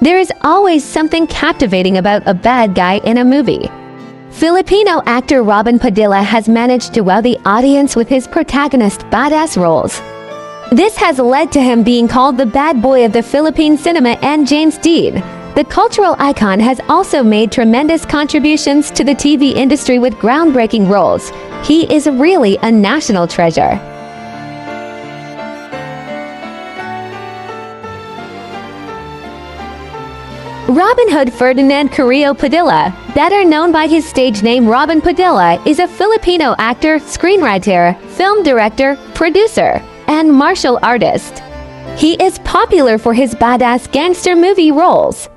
There is always something captivating about a bad guy in a movie. Filipino actor Robin Padilla has managed to wow the audience with his protagonist badass roles. This has led to him being called the bad boy of the Philippine cinema, and James Dean, the cultural icon, has also made tremendous contributions to the TV industry with groundbreaking roles. He is really a national treasure. Robin Hood Ferdinand Carrillo Padilla, better known by his stage name Robin Padilla, is a Filipino actor, screenwriter, film director, producer, and martial artist. He is popular for his badass gangster movie roles.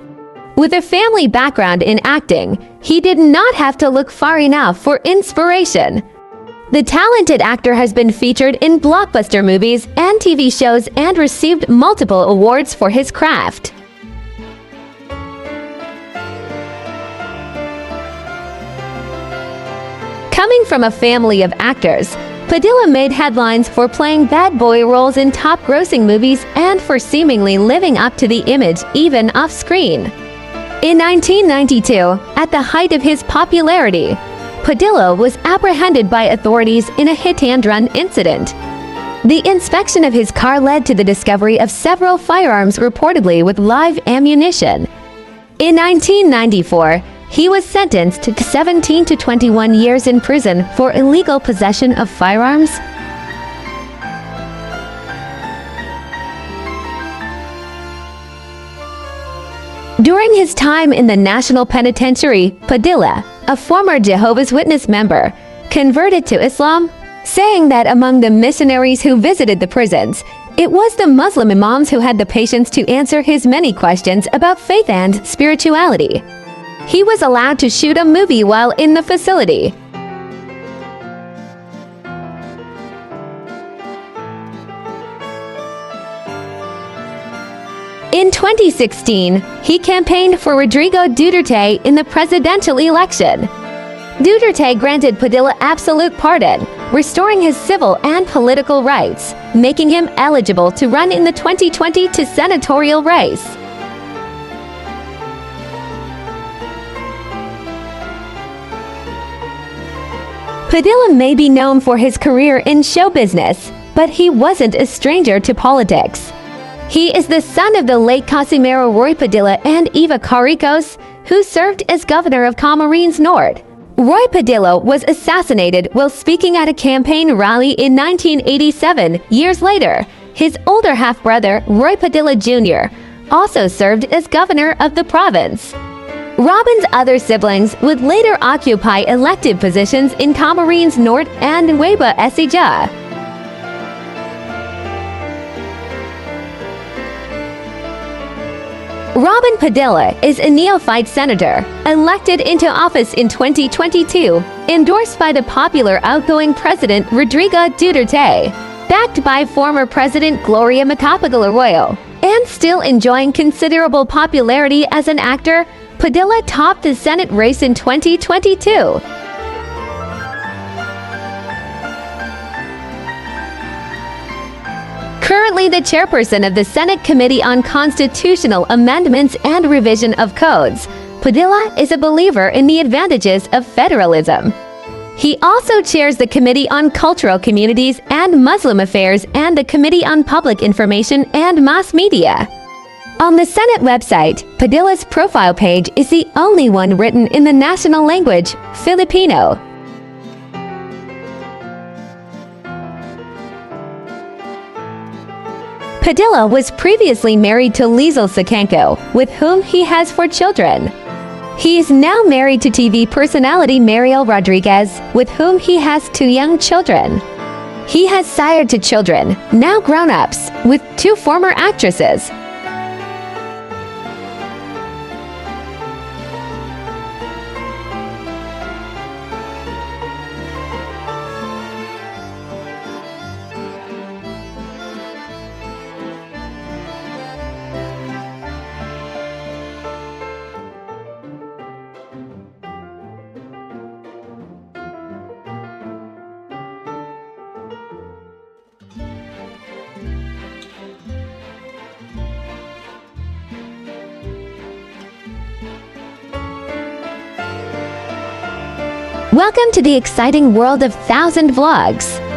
With a family background in acting, he did not have to look far enough for inspiration. The talented actor has been featured in blockbuster movies and TV shows and received multiple awards for his craft. Coming from a family of actors, Padilla made headlines for playing bad boy roles in top-grossing movies and for seemingly living up to the image even off-screen. In 1992, at the height of his popularity, Padilla was apprehended by authorities in a hit-and-run incident. The inspection of his car led to the discovery of several firearms, reportedly with live ammunition. In 1994, he was sentenced to 17 to 21 years in prison for illegal possession of firearms. During his time in the National Penitentiary, Padilla, a former Jehovah's Witness member, converted to Islam, saying that among the missionaries who visited the prisons, it was the Muslim imams who had the patience to answer his many questions about faith and spirituality. He was allowed to shoot a movie while in the facility. In 2016, he campaigned for Rodrigo Duterte in the presidential election. Duterte granted Padilla absolute pardon, restoring his civil and political rights, making him eligible to run in the 2020 senatorial race. Padilla may be known for his career in show business, but he wasn't a stranger to politics. He is the son of the late Casimiro Roy Padilla and Eva Carricos, who served as governor of Camarines Norte. Roy Padilla was assassinated while speaking at a campaign rally in 1987. Years later, his older half-brother, Roy Padilla Jr., also served as governor of the province. Robin's other siblings would later occupy elected positions in Camarines Norte and Nueva Ecija. Robin Padilla is a neophyte senator, elected into office in 2022, endorsed by the popular outgoing President Rodrigo Duterte, backed by former President Gloria Macapagal Arroyo, and still enjoying considerable popularity as an actor. Padilla topped the Senate race in 2022. Currently the chairperson of the Senate Committee on Constitutional Amendments and Revision of Codes, Padilla is a believer in the advantages of federalism. He also chairs the Committee on Cultural Communities and Muslim Affairs and the Committee on Public Information and Mass Media. On the Senate website, Padilla's profile page is the only one written in the national language, Filipino. Padilla was previously married to Lizel Sakenko, with whom he has 4 children. He is now married to TV personality Mariel Rodriguez, with whom he has 2 young children. He has sired 2 children, now grown-ups, with 2 former actresses. Welcome to the exciting world of 1,000 vlogs.